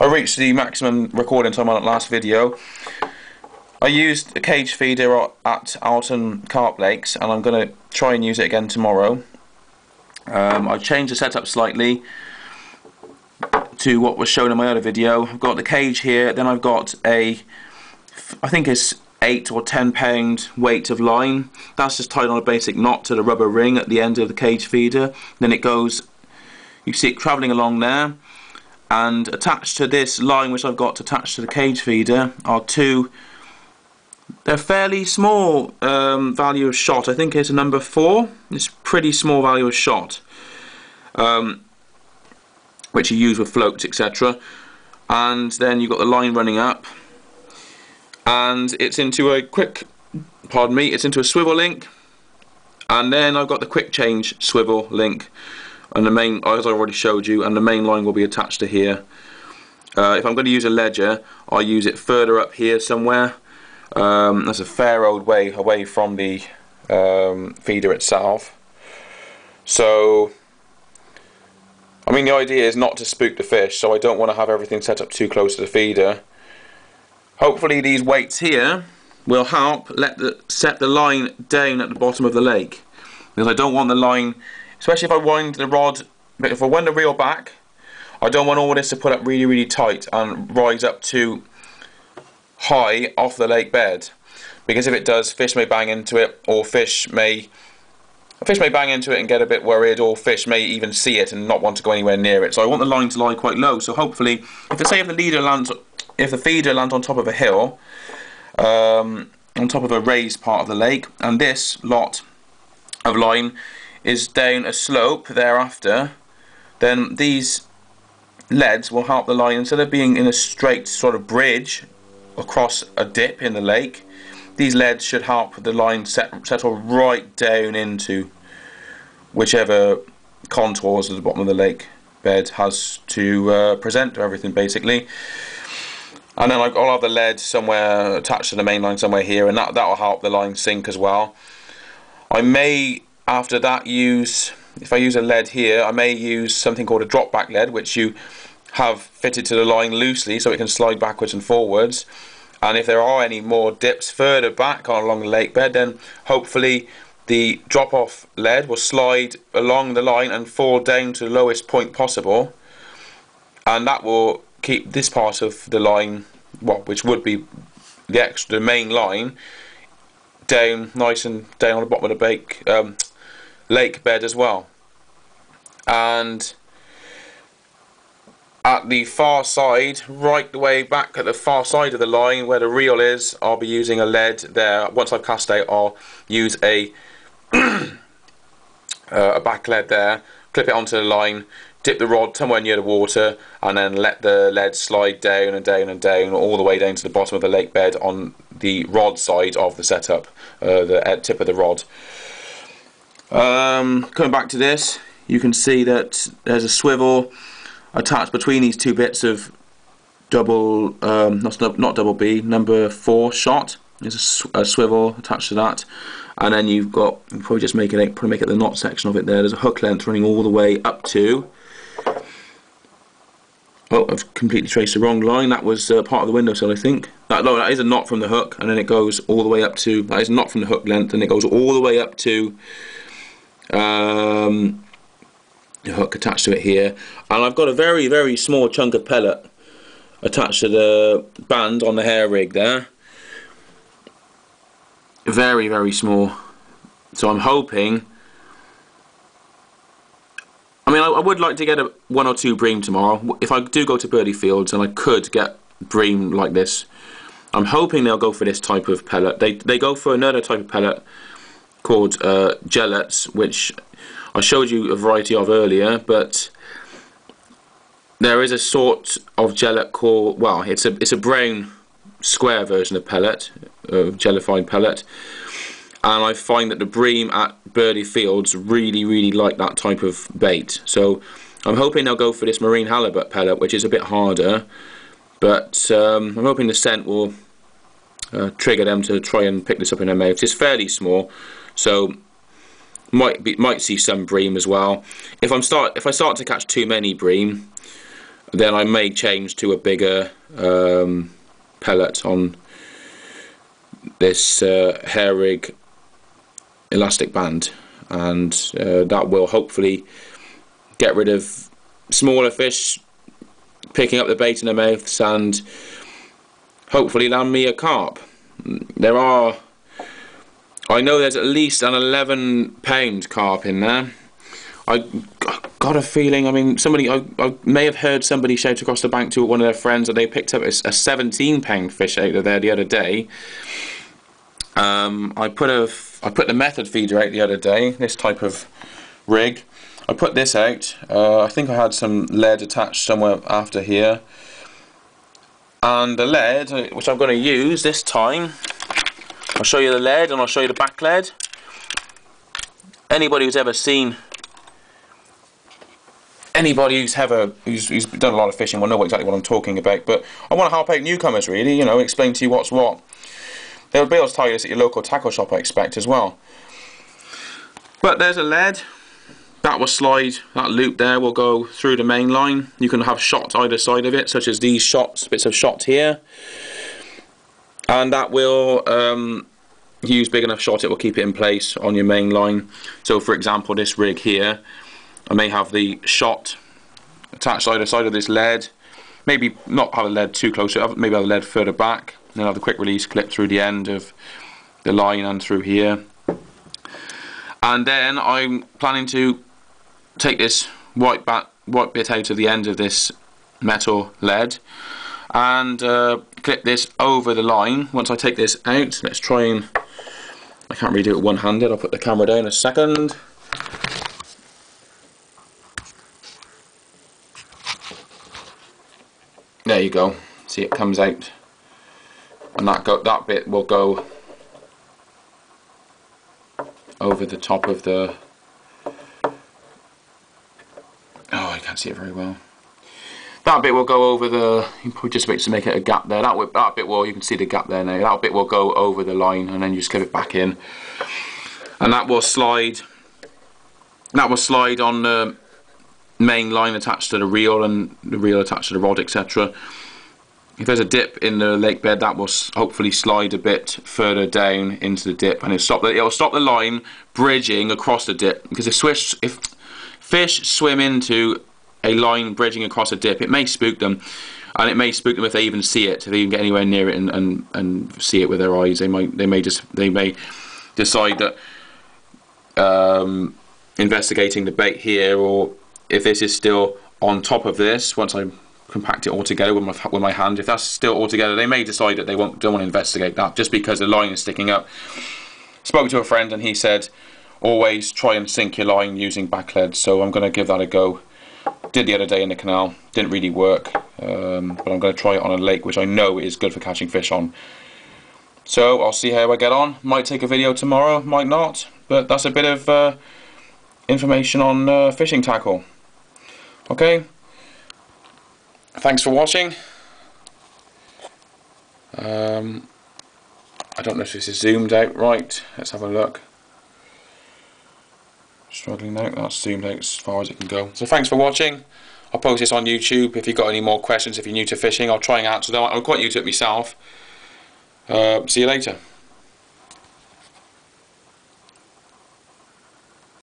I reached the maximum recording time on that last video. I used a cage feeder at Alton Carp Lakes, and I'm going to try and use it again tomorrow. I've changed the setup slightly to what was shown in my other video. I've got the cage here, then I've got I think it's 8 or 10 pound weight of line. That's just tied on a basic knot to the rubber ring at the end of the cage feeder. Then it goes, you see it travelling along there, and attached to this line which I've got attached to the cage feeder are two, they're fairly small value of shot. I think it's a number 4. It's pretty small value of shot, which you use with floats, etc. And then you've got the line running up, and it's into a it's into a swivel link, and then I've got the quick change swivel link, and the main, as I already showed you, and the main line will be attached to here. If I'm going to use a ledger, I'll use it further up here somewhere. That's a fair old way away from the feeder itself. So, I mean, the idea is not to spook the fish, so I don't want to have everything set up too close to the feeder. Hopefully these weights here will help set the line down at the bottom of the lake, because I don't want the line, especially if I wind the rod, if I wind the reel back, I don't want all this to put up really tight and rise up too high off the lake bed, because if it does, fish may bang into it, or fish may bang into it and get a bit worried, or fish may even see it and not want to go anywhere near it. So I want the line to lie quite low. So hopefully, if the feeder lands on top of a hill, on top of a raised part of the lake, and this lot of line is down a slope thereafter, then these leads will help the line, instead of being in a straight sort of bridge across a dip in the lake, these leads should help the line settle right down into whichever contours at the bottom of the lake bed has to present to everything, basically. And then I'll have the lead somewhere attached to the main line somewhere here, and that'll help the line sink as well. I may, after that, if I use a lead here, I may use something called a drop back lead, which you have fitted to the line loosely so it can slide backwards and forwards. And if there are any more dips further back along the lake bed, then hopefully the drop off lead will slide along the line and fall down to the lowest point possible, and that will keep this part of the line, which would be the main line, down nice and down on the bottom of the lake bed as well. And at the far side, right the way back at the far side of the line where the reel is, I'll be using a lead there. Once I've cast out, I'll use a back lead there, clip it onto the line, dip the rod somewhere near the water, and then let the lead slide down and down and down all the way down to the bottom of the lake bed on the rod side of the setup, the tip of the rod. Coming back to this, you can see that there's a swivel attached between these two bits of not double B, number 4 shot. There's a swivel attached to that, and then you've got, you probably just make it the knot section of it there. There's a hook length running all the way up to, oh, I've completely traced the wrong line. That was part of the windowsill, I think. No, that is a knot from the hook, and then it goes all the way up to, that is a knot from the hook length, and it goes all the way up to the hook attached to it here. And I've got a very small chunk of pellet attached to the band on the hair rig there. Very small. So I'm hoping, I mean, I would like to get 1 or 2 bream tomorrow. If I do go to Birdie Fields and I could get bream like this, I'm hoping they'll go for this type of pellet. They go for another type of pellet called gellets, which I showed you a variety of earlier, but there is a sort of gellet called, well, it's a brown square version of pellet, jellified pellet, and I find that the bream at Birdie Fields really like that type of bait. So I'm hoping they'll go for this marine halibut pellet, which is a bit harder, but I'm hoping the scent will trigger them to try and pick this up in their mouths. It's fairly small, so might see some bream as well. If I start to catch too many bream, then I may change to a bigger pellet on this hair rig elastic band, and that will hopefully get rid of smaller fish picking up the bait in their mouths and hopefully land me a carp. I know there's at least an 11-pound carp in there. I got a feeling, I mean, I may have heard somebody shout across the bank to one of their friends that they picked up a 17-pound fish out of there the other day. I put the method feeder out the other day, this type of rig. I put this out. I think I had some lead attached somewhere after here. And the lead, which I'm going to use this time, I'll show you the lead and I'll show you the back lead. Anybody who's ever seen, who's done a lot of fishing will know exactly what I'm talking about. But I want to help out newcomers, really, you know, explain to you what's what. They'll be able to tell you this at your local tackle shop, I expect, as well. But there's a lead. That will slide, that loop there will go through the main line. You can have shot either side of it, such as these shots, bits of shot here. And that will, use big enough shot, it will keep it in place on your main line. So for example, this rig here, I may have the shot attached either side of this lead. Maybe not have a lead too close, maybe have a lead further back. And then have the quick release clip through the end of the line and through here. And then I'm planning to take this white bit out of the end of this metal lead and clip this over the line. Once I take this out, let's try and, I can't really do it one-handed, I'll put the camera down a second. There you go, see it comes out, and that bit will go over the top of the, oh, I can't see it very well. That bit will go over the, you probably just wait to make it a gap there. That bit will, you can see the gap there now. That bit will go over the line, and then you just clip it back in, and that will slide. That will slide on the main line attached to the reel, and the reel attached to the rod, etc. If there's a dip in the lake bed, that will hopefully slide a bit further down into the dip, and it'll stop the line bridging across the dip. Because if fish swim into a line bridging across a dip, it may spook them, and it may spook them if they even see it, if they even get anywhere near it and see it with their eyes. They may decide that investigating the bait here, or if this is still on top of this, once I compact it all together with my hand, if that's still all together, they may decide that they don't want to investigate that just because the line is sticking up. Spoke to a friend and he said always try and sink your line using back lead, so I'm going to give that a go. Did the other day in the canal, didn't really work, but I'm going to try it on a lake which I know is good for catching fish on. So I'll see how I get on. Might take a video tomorrow, might not, but that's a bit of information on fishing tackle. Okay, thanks for watching. I don't know if this is zoomed out right. Let's have a look. Struggling now, that's zoomed out as far as it can go. So thanks for watching. I'll post this on YouTube. If you've got any more questions, if you're new to fishing, I'll try and answer them. I'm quite new to it myself. See you later.